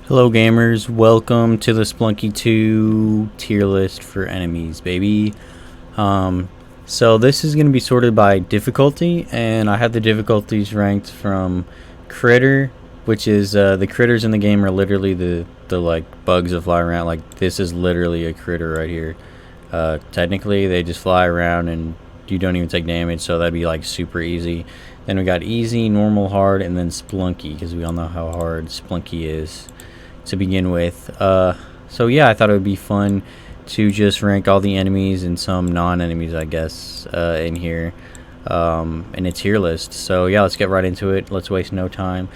Hello gamers, welcome to the Spelunky 2 tier list for enemies, baby. So this is going to be sorted by difficulty, and I have the difficulties ranked from critter, which is the critters in the game are literally the like bugs that fly around. Like this is literally a critter right here. Technically they just fly around and you don't even take damage, so that'd be like super easy. Then we got easy, normal, hard, and then Spelunky, because we all know how hard Spelunky is to begin with. So yeah, I thought it would be fun to just rank all the enemies and some non-enemies, I guess, in here, in a tier list. So yeah, let's get right into it. Let's waste no time.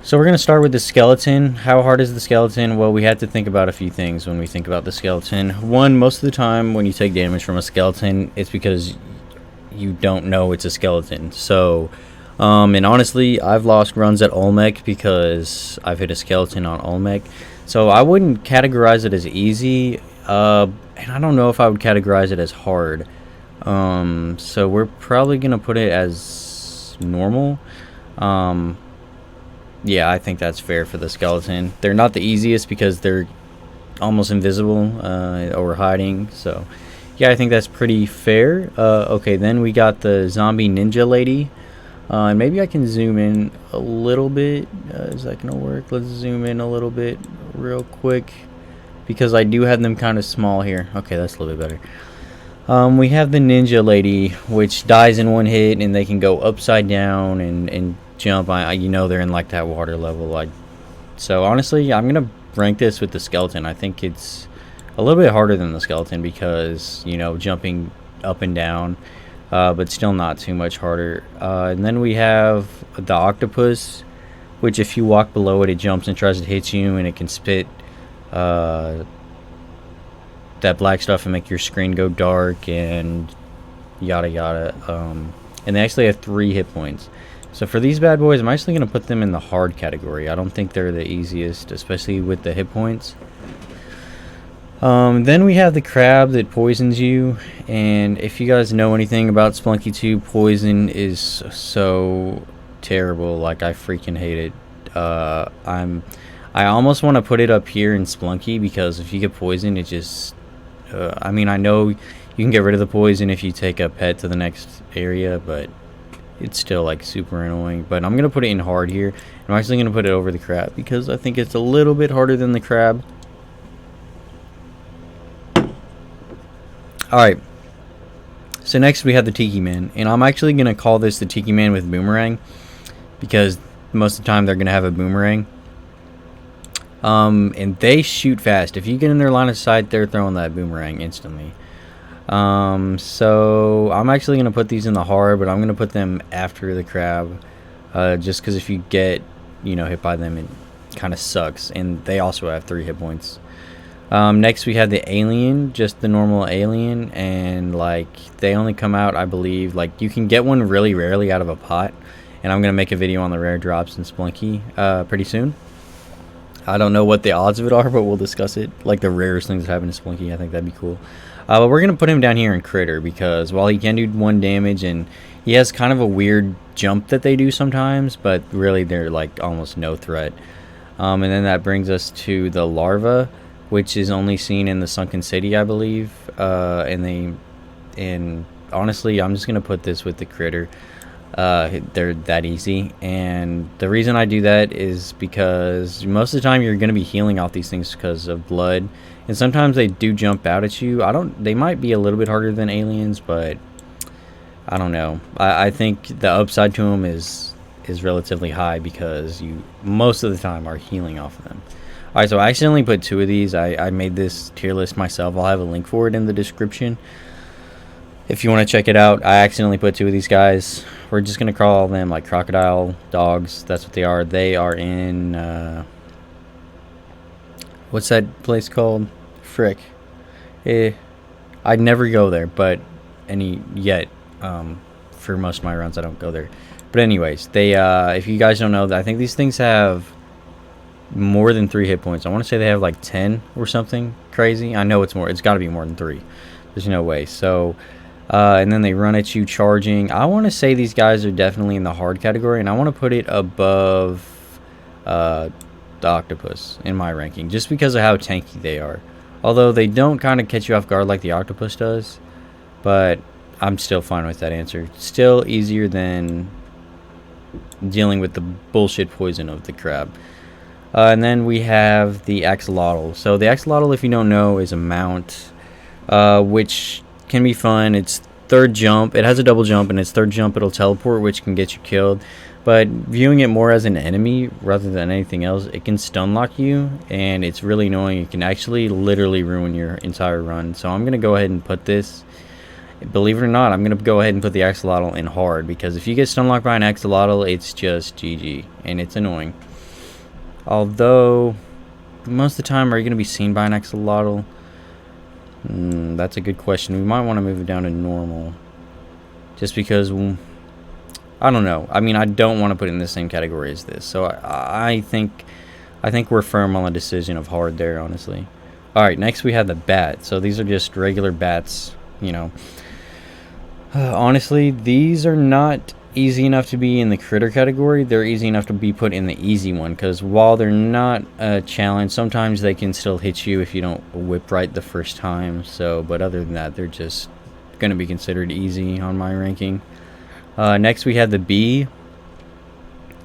So we're going to start with the skeleton. How hard is the skeleton? Well, we had to think about a few things when we think about the skeleton. One, most of the time when you take damage from a skeleton, it's because you don't know it's a skeleton. So and honestly, I've lost runs at Olmec because I've hit a skeleton on Olmec. So I wouldn't categorize it as easy, and I don't know if I would categorize it as hard. So we're probably going to put it as normal. Yeah, I think that's fair for the skeleton. They're not the easiest because they're almost invisible or hiding. So yeah, I think that's pretty fair. Okay, then we got the zombie ninja lady. And maybe I can zoom in a little bit. Is that going to work? Let's zoom in a little bit real quick, because I do have them kind of small here. Okay, that's a little bit better. We have the ninja lady, which dies in one hit, and they can go upside down and jump. You know they're in like that water level. So honestly, I'm going to rank this with the skeleton. I think it's a little bit harder than the skeleton because, you know, jumping up and down. But still not too much harder. And then we have the octopus, which if you walk below it, it jumps and tries to hit you, and it can spit that black stuff and make your screen go dark and yada yada. And they actually have 3 hit points. So for these bad boys, I'm actually going to put them in the hard category. I don't think they're the easiest, especially with the hit points. Then we have the crab that poisons you, and if you guys know anything about Spelunky 2, poison is so terrible. Like, I freaking hate it. I almost want to put it up here in Spelunky, because if you get poisoned, it just I mean, I know you can get rid of the poison if you take a pet to the next area, but it's still like super annoying. But I'm gonna put it in hard here. I'm actually gonna put it over the crab because I think it's a little bit harder than the crab. Alright, so next we have the Tiki Man, and I'm actually going to call this the Tiki Man with Boomerang, because most of the time they're going to have a boomerang. And they shoot fast. If you get in their line of sight, they're throwing that boomerang instantly. So I'm actually going to put these in the hard, but I'm going to put them after the crab, just because if you get, you know, hit by them, it kind of sucks, and they also have 3 hit points. Next we have the alien, just the normal alien, and like they only come out, I believe, like you can get one really rarely out of a pot, and I'm gonna make a video on the rare drops in Spelunky pretty soon. I don't know what the odds of it are, but we'll discuss it, like the rarest things that happen in Spelunky. I think that'd be cool. But we're gonna put him down here in critter, because while he can do 1 damage and he has kind of a weird jump that they do sometimes, but really they're like almost no threat. And then that brings us to the larva, which is only seen in the sunken city, I believe. And honestly, I'm just gonna put this with the critter. They're that easy, and the reason I do that is because most of the time you're gonna be healing off these things because of blood, and sometimes they do jump out at you. They might be a little bit harder than aliens, but I don't know. I think the upside to them is relatively high because you most of the time are healing off of them. Alright, so I accidentally put 2 of these. I made this tier list myself. I'll have a link for it in the description if you want to check it out. I accidentally put 2 of these guys. We're just going to call them like crocodile dogs. That's what they are. They are in, what's that place called? Frick. I'd never go there, but for most of my runs I don't go there. But anyways, they, if you guys don't know, I think these things have more than 3 hit points. I want to say they have like 10 or something crazy. I know it's more. It's got to be more than 3. There's no way. So and then they run at you charging. I want to say these guys are definitely in the hard category, and I want to put it above the octopus in my ranking, just because of how tanky they are. Although they don't kind of catch you off guard like the octopus does, but I'm still fine with that answer. Still easier than dealing with the bullshit poison of the crab. And then we have the axolotl. So the axolotl, if you don't know, is a mount, which can be fun. It's third jump. It has a double jump, and its third jump it'll teleport, which can get you killed. But viewing it more as an enemy rather than anything else, it can stun lock you, and it's really annoying. It can actually literally ruin your entire run. So I'm going to go ahead and put this, believe it or not, I'm going to go ahead and put the axolotl in hard, because if you get stun locked by an axolotl, it's just GG, and it's annoying. Although, most of the time, are you going to be seen by an axolotl? That's a good question. We might want to move it down to normal, just because, I don't know. I mean, I don't want to put it in the same category as this. So I think we're firm on the decision of hard there, honestly. All right, next we have the bat. So these are just regular bats, you know. Honestly, these are not easy enough to be in the critter category. They're easy enough to be put in the easy one, because while they're not a challenge, sometimes they can still hit you if you don't whip right the first time. So, but other than that, they're just going to be considered easy on my ranking. Next we have the bee.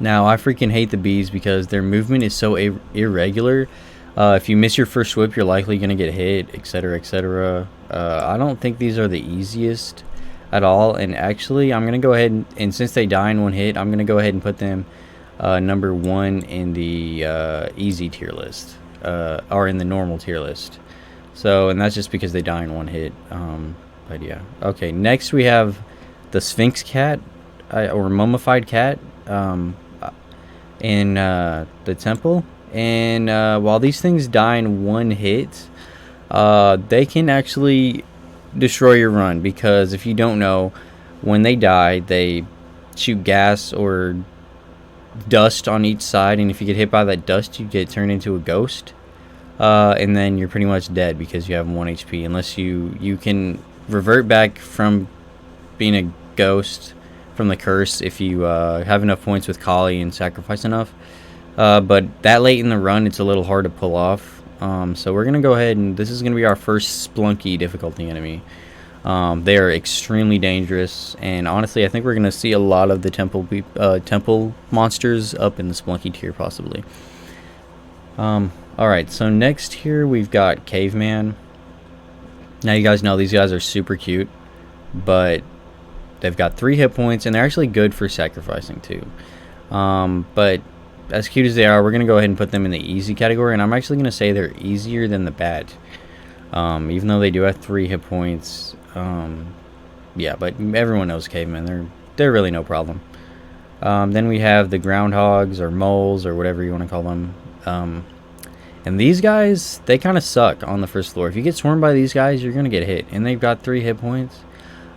Now I freaking hate the bees because their movement is so irregular. If you miss your first whip, you're likely going to get hit, etc, etc. I don't think these are the easiest at all, and actually I'm going to go ahead and since they die in one hit, I'm going to go ahead and put them number 1 in the easy tier list, or in the normal tier list. So, and that's just because they die in one hit. But yeah, okay, next we have the Sphinx cat, or mummified cat, in the temple. And while these things die in one hit, they can actually destroy your run, because if you don't know, when they die, they shoot gas or dust on each side, and if you get hit by that dust, you get turned into a ghost, and then you're pretty much dead because you have 1 HP, unless you can revert back from being a ghost from the curse if you have enough points with Kali and sacrifice enough. But that late in the run, it's a little hard to pull off. So we're gonna go ahead, and this is gonna be our first Spelunky difficulty enemy. They are extremely dangerous, and honestly, I think we're gonna see a lot of the temple monsters up in the Spelunky tier, possibly. All right, so next here we've got Caveman. Now you guys know these guys are super cute, but they've got 3 hit points, and they're actually good for sacrificing too. But as cute as they are, we're going to go ahead and put them in the easy category, and I'm actually going to say they're easier than the bat. Even though they do have 3 hit points. Yeah, but everyone knows Cavemen. They're really no problem. Then we have the groundhogs, or moles, or whatever you want to call them. And these guys, they kind of suck on the first floor. If you get swarmed by these guys, you're going to get hit. And they've got 3 hit points.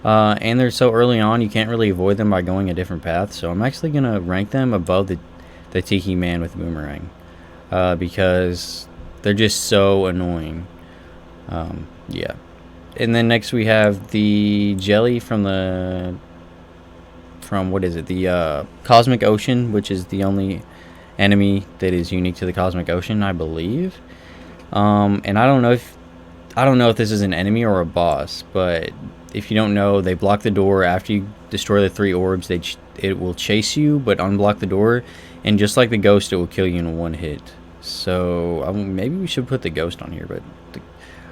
And they're so early on, you can't really avoid them by going a different path. So I'm actually going to rank them above the Tiki Man with Boomerang, because they're just so annoying. Yeah. And then next we have the jelly from what is it, the Cosmic Ocean, which is the only enemy that is unique to the Cosmic Ocean, I believe. And I don't know if this is an enemy or a boss, but if you don't know, they block the door after you destroy the 3 orbs. It will chase you, but unblock the door, and just like the ghost, it will kill you in 1 hit. So maybe we should put the ghost on here, but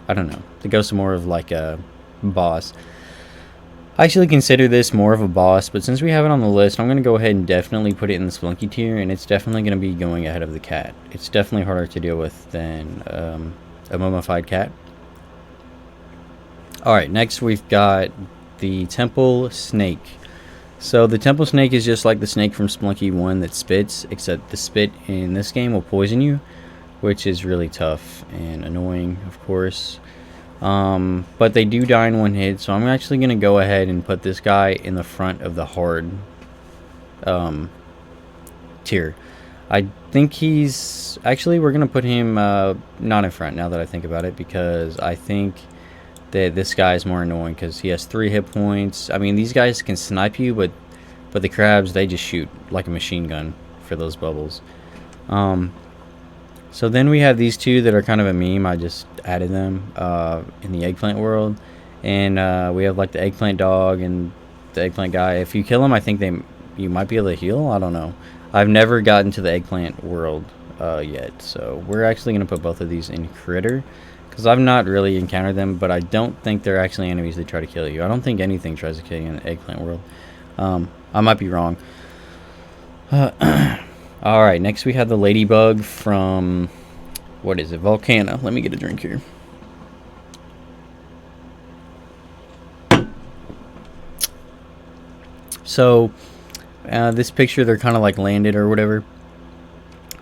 I don't know. The ghost is more of like a boss. I actually consider this more of a boss, but since we have it on the list, I'm going to go ahead and definitely put it in the Spelunky tier, and it's definitely going to be going ahead of the cat. It's definitely harder to deal with than a mummified cat. Alright, next we've got the Temple Snake. So the Temple Snake is just like the snake from Spelunky 1 that spits, except the spit in this game will poison you, which is really tough and annoying, of course. But they do die in 1 hit, so I'm actually going to go ahead and put this guy in the front of the hard tier. I think he's... Actually, we're going to put him not in front now that I think about it, because I think that this guy is more annoying because he has 3 hit points. I mean, these guys can snipe you, but the crabs, they just shoot like a machine gun for those bubbles. So then we have these two that are kind of a meme. I just added them in the eggplant world. And we have like the eggplant dog and the eggplant guy. If you kill them, I think you might be able to heal. I don't know. I've never gotten to the eggplant world yet. So we're actually going to put both of these in critter. Because I've not really encountered them, but I don't think they're actually enemies that try to kill you. I don't think anything tries to kill you in the eggplant world. I might be wrong. Alright, next we have the ladybug from, what is it, Volcano. Let me get a drink here. So, this picture, they're kind of like landed or whatever.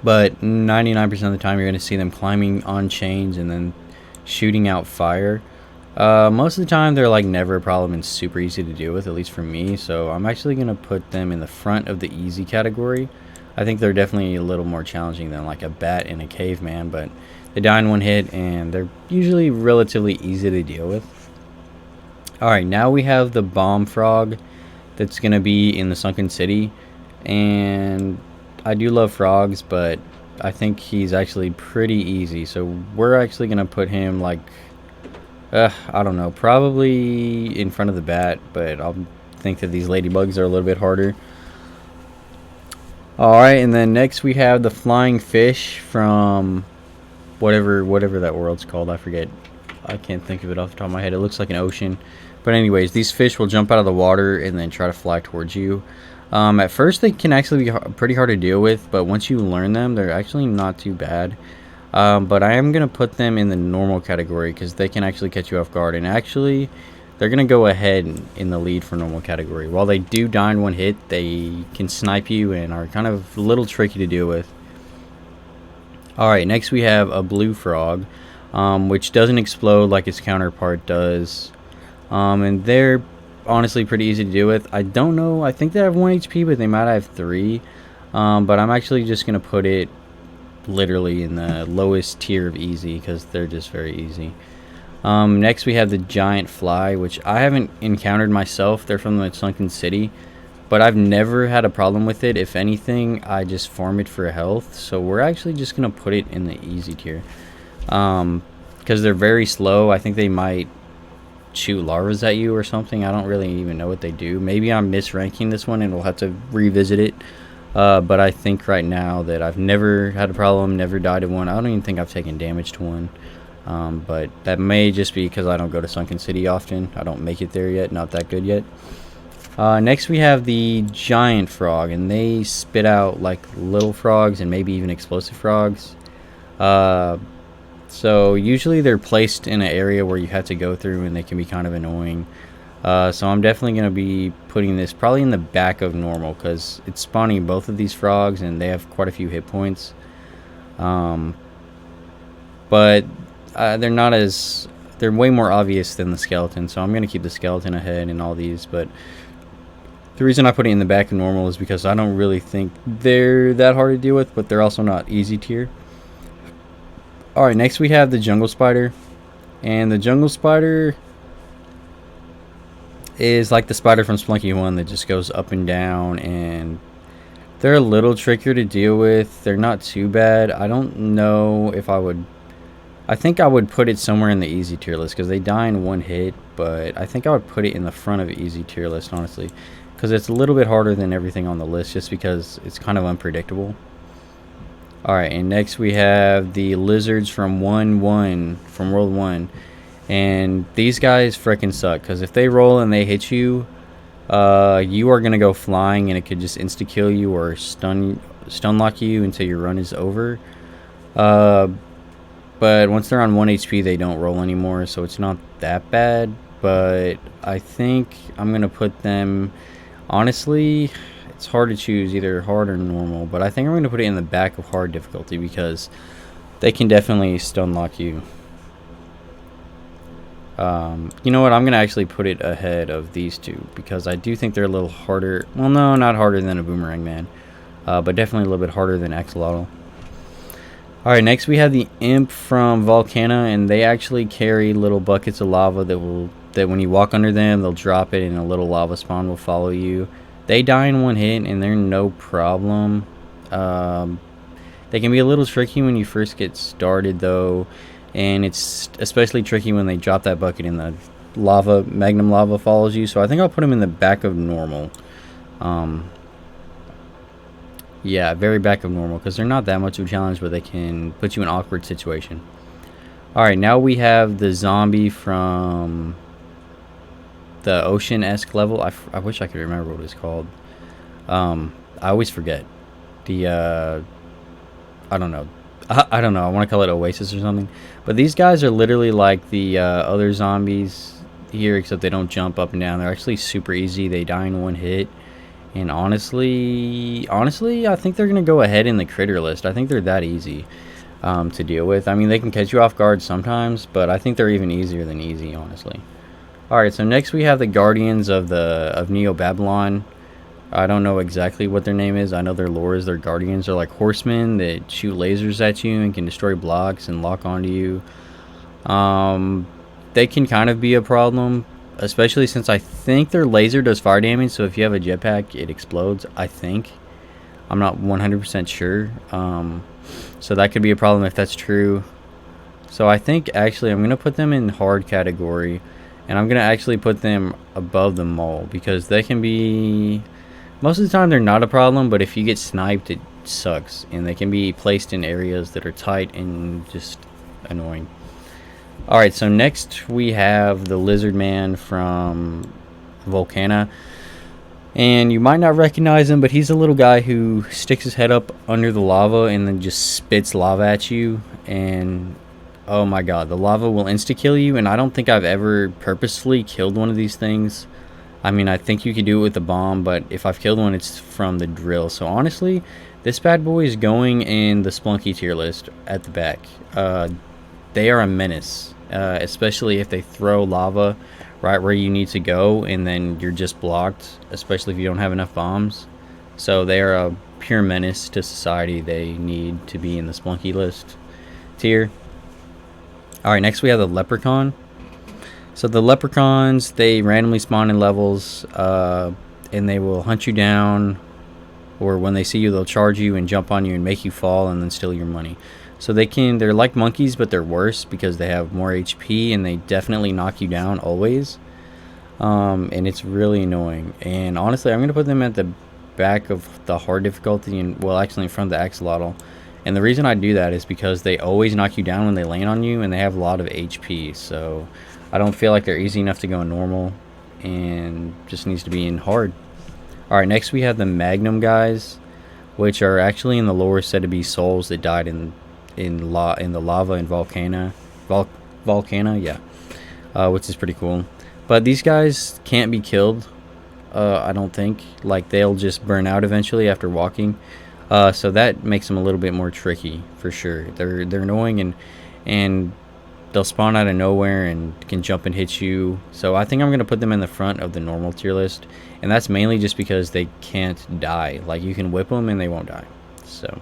But 99% of the time, you're going to see them climbing on chains and then shooting out fire. Most of the time, they're like never a problem and super easy to deal with, at least for me. So, I'm actually going to put them in the front of the easy category. I think they're definitely a little more challenging than like a bat and a caveman, but they die in one hit and they're usually relatively easy to deal with. Alright, now we have the bomb frog that's going to be in the sunken city, and I do love frogs, but I think he's actually pretty easy, so we're actually going to put him like, I don't know, probably in front of the bat, but I'll think that these ladybugs are a little bit harder. Alright, and then next we have the flying fish from whatever that world's called. I forget. I can't think of it off the top of my head. It looks like an ocean. But anyways, these fish will jump out of the water and then try to fly towards you. At first, they can actually be pretty hard to deal with, but once you learn them, they're actually not too bad. But I am going to put them in the normal category because they can actually catch you off guard. And actually, they're going to go ahead in the lead for normal category. While they do die in one hit, they can snipe you and are kind of a little tricky to deal with. Alright, next we have a blue frog, which doesn't explode like its counterpart does. And they're honestly pretty easy to deal with. I don't know, I think they have 1 HP, but they might have 3. But I'm actually just going to put it literally in the lowest tier of easy because they're just very easy. Next we have the giant fly, which I haven't encountered myself. They're from the sunken city, but I've never had a problem with it. If anything, I just farm it for health, so we're actually just gonna put it in the easy tier because they're very slow. I think they might shoot larvas at you or something. I don't really even know what they do. Maybe I'm misranking this one and we'll have to revisit it. But I think right now that I've never had a problem, never died to one. I don't even think I've taken damage to one. But that may just be because I don't go to Sunken City often. I don't make it there yet, not that good yet. Next we have the giant frog, and they spit out like little frogs and maybe even explosive frogs. So usually they're placed in an area where you have to go through and they can be kind of annoying. So I'm definitely going to be putting this probably in the back of normal because it's spawning both of these frogs and they have quite a few hit points. But they're not as, they're way more obvious than the skeleton, so I'm going to keep the skeleton ahead in all these. But the reason I put it in the back of normal is because I don't really think they're that hard to deal with, but they're also not easy tier. Alright, next we have the jungle spider, and the jungle spider is like the spider from Spelunky 1 that just goes up and down, and they're a little trickier to deal with. They're not too bad. I don't know if I would, I think I would put it somewhere in the easy tier list because they die in one hit, but I think I would put it in the front of the easy tier list, honestly, because it's a little bit harder than everything on the list just because it's kind of unpredictable. Alright, and next we have the lizards from World 1. And these guys freaking suck because if they roll and they hit you, you are going to go flying and it could just insta-kill you or stun lock you until your run is over. But once they're on 1 HP, they don't roll anymore, so it's not that bad. But I think I'm going to put them, honestly, it's hard to choose either hard or normal, but I think I'm going to put it in the back of hard difficulty because they can definitely stun lock you. You know what, I'm going to actually put it ahead of these two because I do think they're a little harder. Well, no, not harder than a Boomerang Man, but definitely a little bit harder than Axolotl. Alright, next we have the imp from Volcana, and they actually carry little buckets of lava that when you walk under them, they'll drop it and a little lava spawn will follow you. They die in one hit and they're no problem. They can be a little tricky when you first get started though, and it's especially tricky when they drop that bucket and the lava, magnum lava, follows you. So I think I'll put them in the back of normal. Yeah, very back of normal, because they're not that much of a challenge, but they can put you in an awkward situation. Alright, now we have the zombie from the ocean-esque level. I wish I could remember what it's called. I always forget. The, I don't know. I don't know. I want to call it Oasis or something. But these guys are literally like the other zombies here, except they don't jump up and down. They're actually super easy. They die in one hit. And honestly, I think they're going to go ahead in the critter list. I think they're that easy to deal with. I mean, they can catch you off guard sometimes, but I think they're even easier than easy, honestly. Alright, so next we have the Guardians of Neo Babylon. I don't know exactly what their name is. I know their lore is their guardians. They're like horsemen that shoot lasers at you and can destroy blocks and lock onto you. They can kind of be a problem, especially since I think their laser does fire damage. So if you have a jetpack, it explodes, I think. I'm not 100% sure. So that could be a problem if that's true. So I think actually I'm going to put them in hard category. And I'm going to actually put them above the mole, because they can be... Most of the time they're not a problem, but if you get sniped, it sucks. And they can be placed in areas that are tight and just annoying. Alright, so next we have the Lizard Man from Volcana. And you might not recognize him, but he's a little guy who sticks his head up under the lava and then just spits lava at you. And oh my god, the lava will insta-kill you. And I don't think I've ever purposefully killed one of these things. I mean, I think you could do it with a bomb, but if I've killed one, it's from the drill. So honestly, this bad boy is going in the Spelunky tier list at the back. They are a menace, especially if they throw lava right where you need to go, and then you're just blocked, especially if you don't have enough bombs. So they are a pure menace to society. They need to be in the Spelunky list tier. Alright, next we have the Leprechaun. So the leprechauns, they randomly spawn in levels, and they will hunt you down, or when they see you, they'll charge you and jump on you and make you fall and then steal your money. So they're like monkeys, but they're worse because they have more HP and they definitely knock you down always. And it's really annoying. And honestly, I'm going to put them at the back of the hard difficulty, and well, actually in front of the axolotl. And the reason I do that is because they always knock you down when they land on you, and they have a lot of HP. So I don't feel like they're easy enough to go in normal, and just needs to be in hard. Alright, next we have the Magnum guys, which are actually in the lore said to be souls that died in the lava in Volcana, yeah, which is pretty cool. But these guys can't be killed, I don't think. Like, they'll just burn out eventually after walking. So that makes them a little bit more tricky for sure. They're annoying, and they'll spawn out of nowhere and can jump and hit you. So I think I'm going to put them in the front of the normal tier list. And that's mainly just because they can't die. Like, you can whip them and they won't die. So.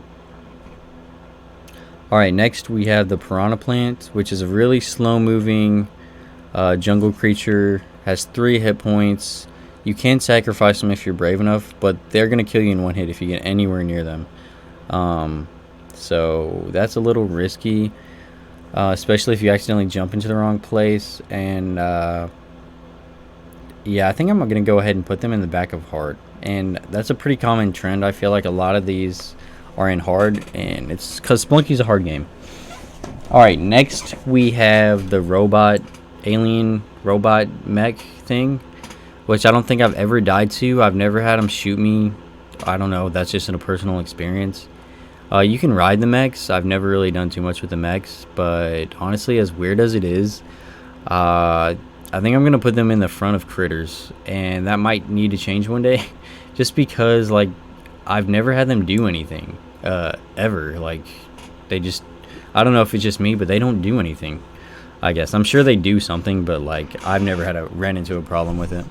Alright, next we have the Piranha Plant, which is a really slow moving jungle creature. Has 3 hit points. You can sacrifice them if you're brave enough, but they're going to kill you in one hit if you get anywhere near them. So that's a little risky. Especially if you accidentally jump into the wrong place. And yeah, I think I'm going to go ahead and put them in the back of hard. And that's a pretty common trend. I feel like a lot of these are in hard, and it's because Spelunky's a hard game. Alright, next we have the alien robot mech thing, which I don't think I've ever died to. I've never had them shoot me. I don't know, that's just in a personal experience. You can ride the mechs. I've never really done too much with the mechs, but honestly, as weird as it is, I think I'm going to put them in the front of critters, and that might need to change one day, just because, like, I've never had them do anything, ever. Like, they just, I don't know if it's just me, but they don't do anything, I guess. I'm sure they do something, but, like, I've never had to run into a problem with it.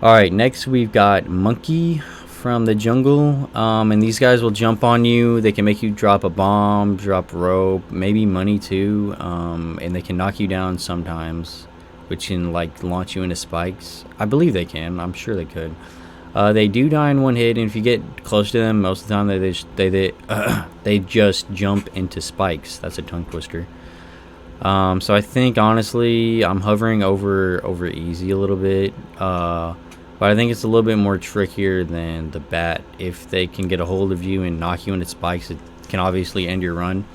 Alright, next we've got Monkey from the jungle, and these guys will jump on you. They can make you drop a bomb, drop rope, maybe money too, and they can knock you down sometimes, which can like launch you into spikes. I believe they can. I'm sure they could. They do die in one hit, and if you get close to them, most of the time they just jump into spikes. That's a tongue twister. So I think honestly I'm hovering over easy a little bit, but I think it's a little bit more trickier than the bat. If they can get a hold of you and knock you into spikes, it can obviously end your run.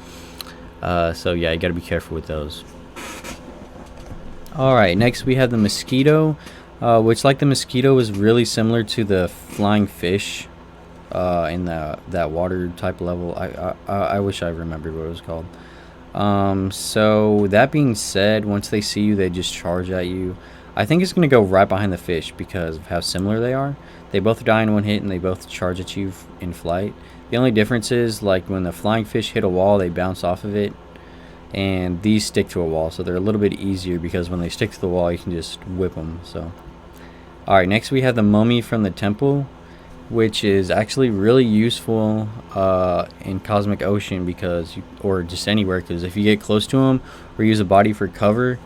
So yeah, you got to be careful with those. Alright, next we have the mosquito, which, like the mosquito, is really similar to the flying fish in that water type level. I wish I remembered what it was called. So that being said, once they see you, they just charge at you. I think it's going to go right behind the fish because of how similar they are. They both die in one hit and they both charge at you in flight. The only difference is, like, when the flying fish hit a wall, they bounce off of it, and these stick to a wall, so they're a little bit easier because when they stick to the wall, you can just whip them. So alright, next we have the mummy from the temple, which is actually really useful in Cosmic Ocean, because or just anywhere, because if you get close to them or use a body for cover,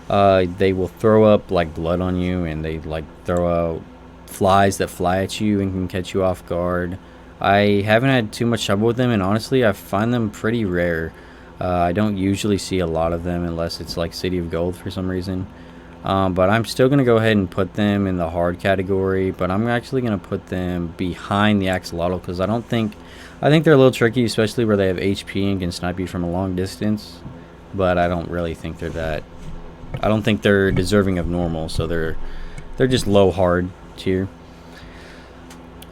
they will throw up like blood on you, and they like throw out flies that fly at you and can catch you off guard. I haven't had too much trouble with them, and honestly I find them pretty rare. I don't usually see a lot of them unless it's like City of Gold for some reason. But I'm still going to go ahead and put them in the hard category, but I'm actually going to put them behind the axolotl because I think they're a little tricky, especially where they have HP and can snipe you from a long distance. But I don't really think they're that. I don't think they're deserving of normal, so they're just low hard tier.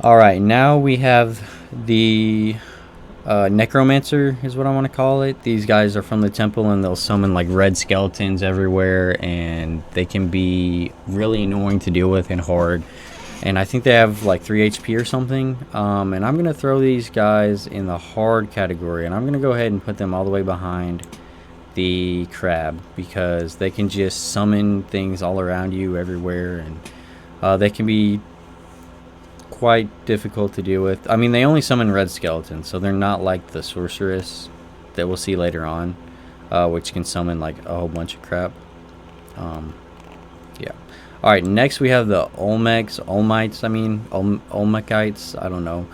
Alright, now we have the necromancer is what I want to call it. These guys are from the temple, and they'll summon like red skeletons everywhere, and they can be really annoying to deal with and hard. And I think they have like 3 HP or something. And I'm gonna throw these guys in the hard category, and I'm gonna go ahead and put them all the way behind the crab because they can just summon things all around you everywhere, and they can be quite difficult to deal with. I mean, they only summon red skeletons, so they're not like the sorceress that we'll see later on, which can summon like a whole bunch of crap. Yeah. Alright, next we have the Olmecs, Olmekites, I don't know.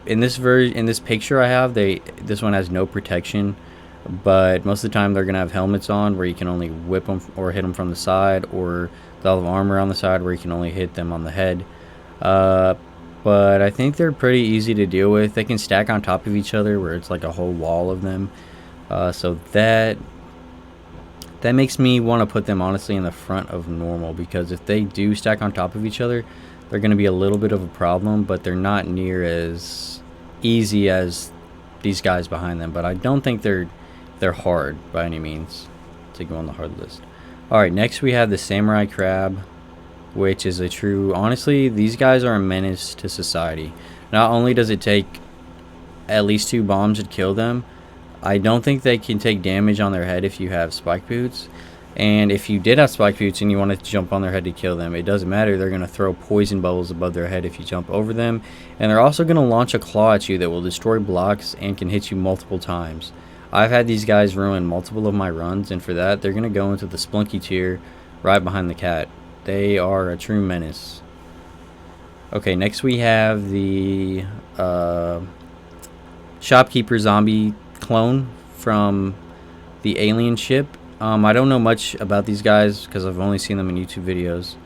In this picture I have, this one has no protection, but most of the time they're gonna have helmets on where you can only whip them or hit them from the side, or they'll have armor on the side where you can only hit them on the head. But I think they're pretty easy to deal with. They can stack on top of each other where it's like a whole wall of them. So that makes me want to put them honestly in the front of normal, because if they do stack on top of each other, they're going to be a little bit of a problem, but they're not near as easy as these guys behind them. But I don't think they're hard by any means to go on the hard list. Alright, next we have the samurai crab, which is a true, honestly, these guys are a menace to society. Not only does it take at least 2 bombs to kill them, I don't think they can take damage on their head if you have spike boots. And if you did have spike boots and you wanted to jump on their head to kill them, it doesn't matter. They're going to throw poison bubbles above their head if you jump over them. And they're also going to launch a claw at you that will destroy blocks and can hit you multiple times. I've had these guys ruin multiple of my runs, and for that, they're going to go into the Spelunky tier right behind the cat. They are a true menace. Okay, next we have the shopkeeper zombie clone from the alien ship. I don't know much about these guys because I've only seen them in YouTube videos.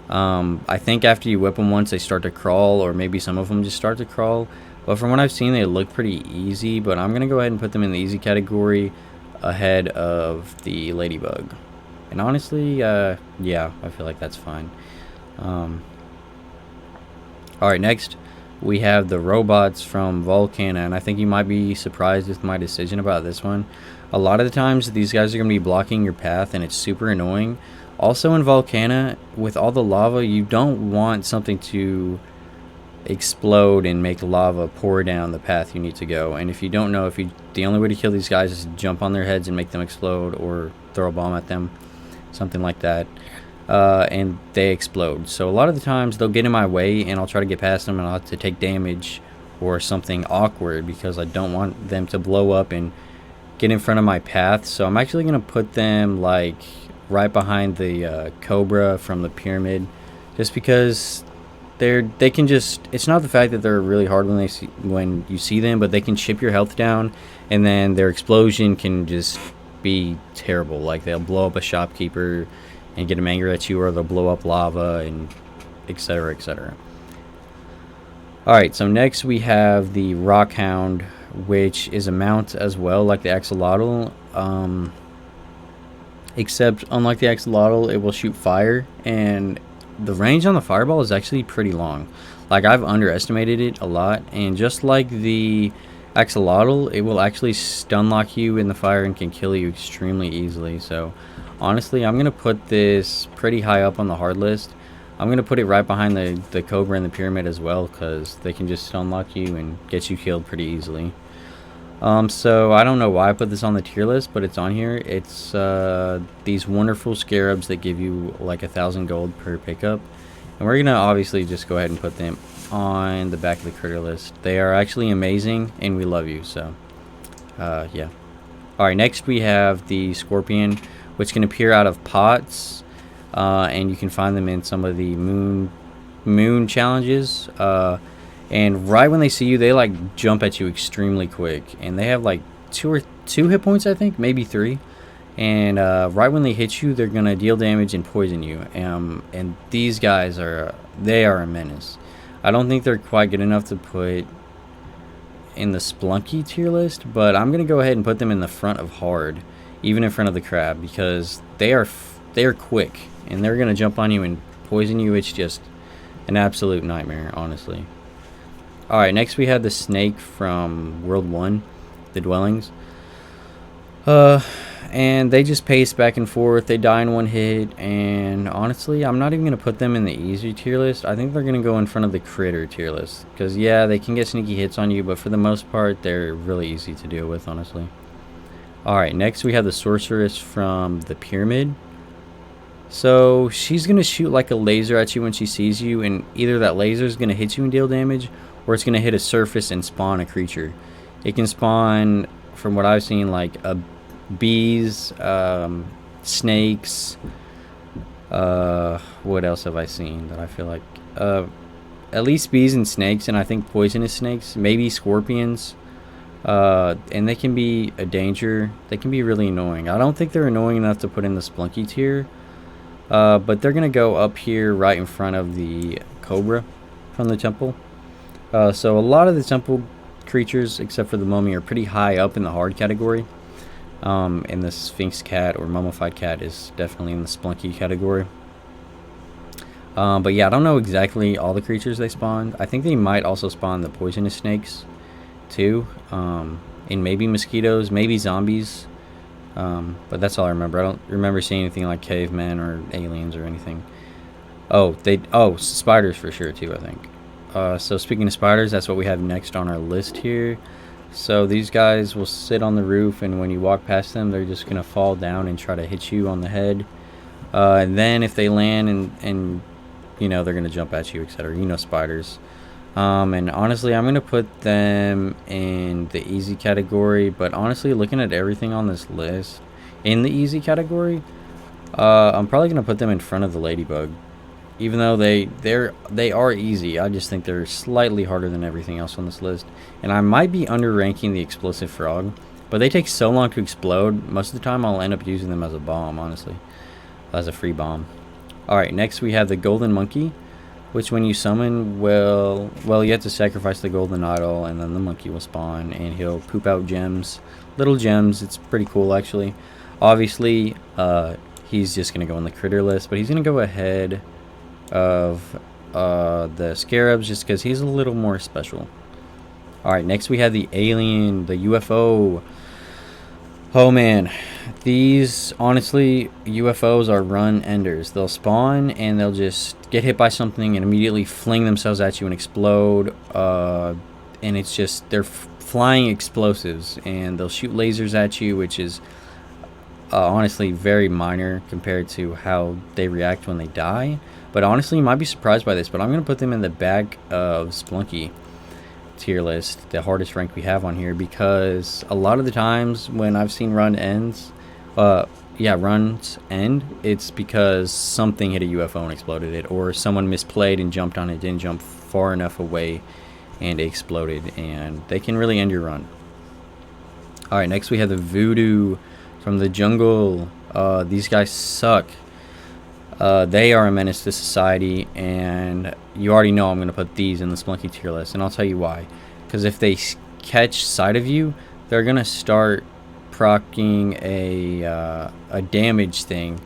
I think after you whip them once, they start to crawl, or maybe some of them just start to crawl. But from what I've seen, they look pretty easy. But I'm going to go ahead and put them in the easy category ahead of the ladybug. And honestly, yeah, I feel like that's fine. Alright, next we have the robots from Volcana, and I think you might be surprised with my decision about this one. A lot of the times these guys are going to be blocking your path, and it's super annoying. Also in Volcana, with all the lava, you don't want something to explode and make lava pour down the path you need to go. And if you don't know, the only way to kill these guys is to jump on their heads and make them explode, or throw a bomb at them, something like that, and they explode. So a lot of the times they'll get in my way, and I'll try to get past them, and I'll have to take damage or something awkward because I don't want them to blow up and get in front of my path. So I'm actually going to put them like right behind the cobra from the pyramid, just because they can just, it's not the fact that they're really hard when you see them, but they can chip your health down, and then their explosion can just be terrible. Like they'll blow up a shopkeeper and get him angry at you, or they'll blow up lava, and etc, etc. Alright, so next we have the Rockhound, which is a mount as well, like the Axolotl. Except unlike the Axolotl, it will shoot fire, and the range on the fireball is actually pretty long. Like, I've underestimated it a lot, and just like the Axolotl, it will actually stun lock you in the fire and can kill you extremely easily. So honestly, I'm gonna put this pretty high up on the hard list. I'm gonna put it right behind the Cobra and the Pyramid as well, because they can just stun lock you and get you killed pretty easily. So I don't know why I put this on the tier list, but it's on here. It's these wonderful scarabs that give you like 1,000 gold per pickup, and we're gonna obviously just go ahead and put them on the back of the critter list. They are actually amazing, and we love you. So yeah. All right, next we have the Scorpion, which can appear out of pots, and you can find them in some of the moon challenges. And right when they see you, they like jump at you extremely quick, and they have like two hit points, I think, maybe 3. And right when they hit you, they're gonna deal damage and poison you. And these guys are a menace. I don't think they're quite good enough to put in the Spelunky tier list, but I'm gonna go ahead and put them in the front of hard, even in front of the crab, because they are quick, and they're gonna jump on you and poison you. It's just an absolute nightmare, honestly. Alright, next we have the snake from World 1, the dwellings. And they just pace back and forth. They die in one hit, and honestly, I'm not even going to put them in the easy tier list. I think they're going to go in front of the critter tier list, because yeah, they can get sneaky hits on you, but for the most part, they're really easy to deal with, honestly. Alright, next we have the sorceress from the Pyramid. So she's going to shoot like a laser at you when she sees you, and either that laser is going to hit you and deal damage, or it's going to hit a surface and spawn a creature. It can spawn, from what I've seen, like bees, snakes. What else have I seen that I feel like? At least bees and snakes, and I think poisonous snakes. Maybe scorpions. And they can be a danger. They can be really annoying. I don't think they're annoying enough to put in the Spelunky tier. But they're going to go up here right in front of the Cobra from the temple. So a lot of the temple creatures, except for the mummy, are pretty high up in the hard category. And the Sphinx cat or mummified cat is definitely in the Spelunky category. But yeah, I don't know exactly all the creatures they spawned. I think they might also spawn the poisonous snakes too. And maybe mosquitoes, maybe zombies. But that's all I remember. I don't remember seeing anything like cavemen or aliens or anything. Oh, spiders for sure too, I think. So speaking of spiders, that's what we have next on our list here. So these guys will sit on the roof, and when you walk past them, they're just gonna fall down and try to hit you on the head. And then if they land and you know, they're gonna jump at you, etc. You know, spiders. And honestly, I'm gonna put them in the easy category. But honestly, looking at everything on this list in the easy category, I'm probably gonna put them in front of the ladybug. Even though they are easy, I just think they're slightly harder than everything else on this list. And I might be under-ranking the explosive frog, but they take so long to explode, most of the time I'll end up using them as a bomb, honestly. As a free bomb. Alright, next we have the golden monkey, which when you summon, well, you have to sacrifice the golden idol, and then the monkey will spawn, and he'll poop out gems. Little gems, it's pretty cool actually. Obviously, he's just going to go on the critter list, but he's going to go ahead of the scarabs just because he's a little more special. Alright, next we have the alien, the UFO. Oh man, these, honestly, UFOs are run enders. They'll spawn and they'll just get hit by something and immediately fling themselves at you and explode. And it's just, they're flying explosives, and they'll shoot lasers at you, which is honestly very minor compared to how they react when they die. But honestly, you might be surprised by this, but I'm going to put them in the back of Spelunky tier list, the hardest rank we have on here, because a lot of the times when I've seen run ends, runs end, it's because something hit a UFO and exploded it, or someone misplayed and jumped on it, didn't jump far enough away, and it exploded, and they can really end your run. Alright, next we have the Voodoo from the jungle. These guys suck. They are a menace to society, and you already know I'm going to put these in the Spelunky tier list, and I'll tell you why. Because if they catch sight of you, they're going to start proccing a damage thing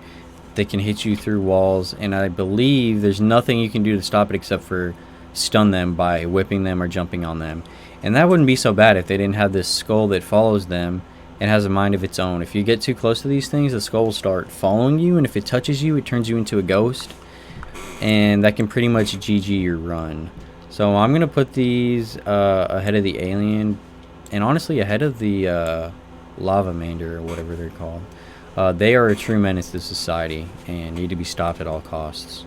that can hit you through walls, and I believe there's nothing you can do to stop it except for stun them by whipping them or jumping on them. And that wouldn't be so bad if they didn't have this skull that follows them and has a mind of its own. If you get too close to these things, the skull will start following you, and if it touches you, it turns you into a ghost, and that can pretty much GG your run. So I'm going to put these ahead of the alien, and honestly ahead of the lava mander, or whatever they're called. They are a true menace to society and need to be stopped at all costs.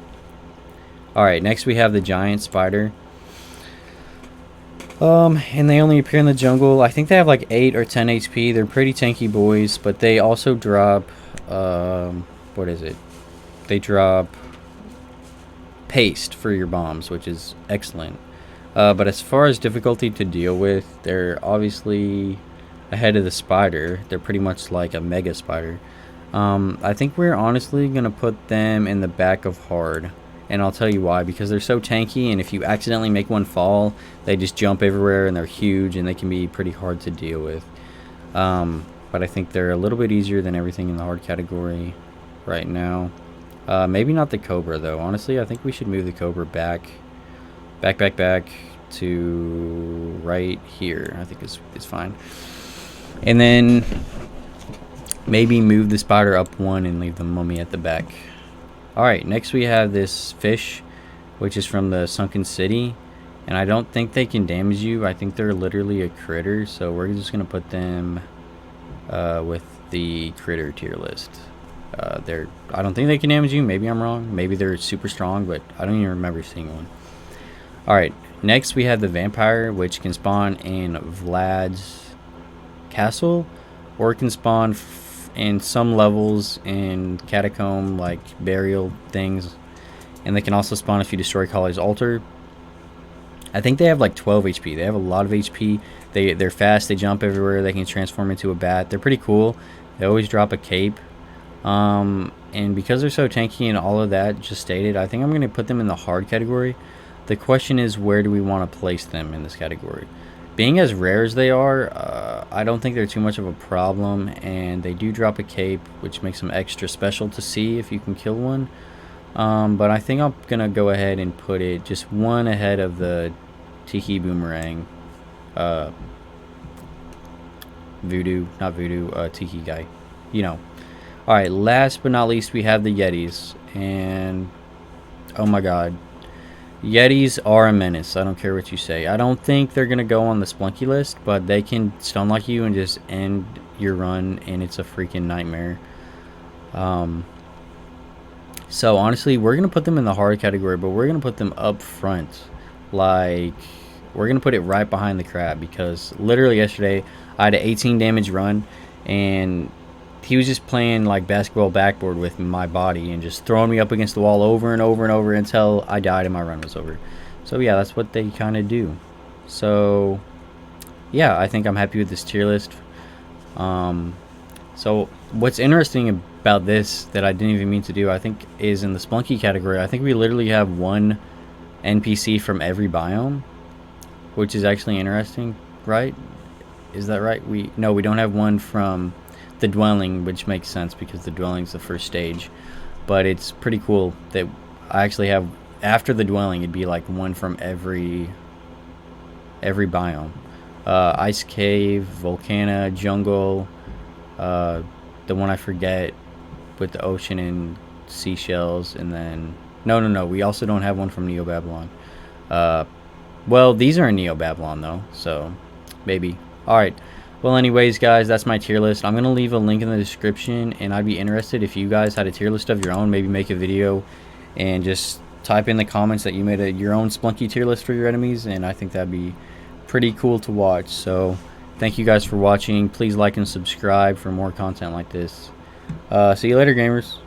Alright, next we have the giant spider. And they only appear in the jungle. I think they have like 8 or 10 HP. They're pretty tanky boys, but they also drop, what is it? They drop paste for your bombs, which is excellent. But as far as difficulty to deal with, they're obviously ahead of the spider. They're pretty much like a mega spider. I think we're honestly going to put them in the back of hard. And I'll tell you why, because they're so tanky, and if you accidentally make one fall, they just jump everywhere, and they're huge, and they can be pretty hard to deal with. But I think they're a little bit easier than everything in the hard category right now. Maybe not the Cobra, though. Honestly, I think we should move the Cobra back to right here. I think it's fine. And then maybe move the spider up one and leave the mummy at the back. Alright, next we have this fish, which is from the sunken city, and I don't think they can damage you. I think they're literally a critter, so we're just going to put them with the critter tier list. I don't think they can damage you. Maybe I'm wrong. Maybe they're super strong, but I don't even remember seeing one. Alright, next we have the vampire, which can spawn in Vlad's castle, or it can spawn in some levels in catacomb like burial things, and they can also spawn if you destroy Kali's altar. I think they have like 12 HP. They have a lot of HP. They're fast, they jump everywhere, they can transform into a bat. They're pretty cool. They always drop a cape, and because they're so tanky and all of that just stated, I think I'm going to put them in the hard category. The question is, where do we want to place them in this category? Being as rare as they are, I don't think they're too much of a problem, and they do drop a cape, which makes them extra special to see if you can kill one. But I think I'm going to go ahead and put it just one ahead of the Tiki Boomerang. Tiki guy. You know. Alright, last but not least, we have the Yetis, and oh my god. Yetis are a menace. I don't care what you say. I don't think they're going to go on the Spelunky list, but they can stun like you and just end your run, and it's a freaking nightmare. So honestly, we're going to put them in the hard category, but we're going to put them up front. Like, we're going to put it right behind the crab, because literally yesterday I had an 18 damage run, and he was just playing like basketball backboard with my body and just throwing me up against the wall over and over and over until I died and my run was over. So yeah, that's what they kind of do. So yeah, I think I'm happy with this tier list. So what's interesting about this that I didn't even mean to do, I think, is in the Spelunky category, I think we literally have one NPC from every biome, which is actually interesting, right? Is that right? No, we don't have one from the dwelling, which makes sense because the dwelling's the first stage, but it's pretty cool that I actually have, after the dwelling, it'd be like one from every biome. Ice cave, volcano, jungle, the one I forget with the ocean and seashells, and then no, we also don't have one from Neo Babylon. Well, these are in Neo Babylon though, so maybe. Alright, well, anyways, guys, that's my tier list. I'm going to leave a link in the description, and I'd be interested if you guys had a tier list of your own. Maybe make a video and just type in the comments that you made your own Spelunky tier list for your enemies, and I think that'd be pretty cool to watch. So thank you guys for watching. Please like and subscribe for more content like this. See you later, gamers.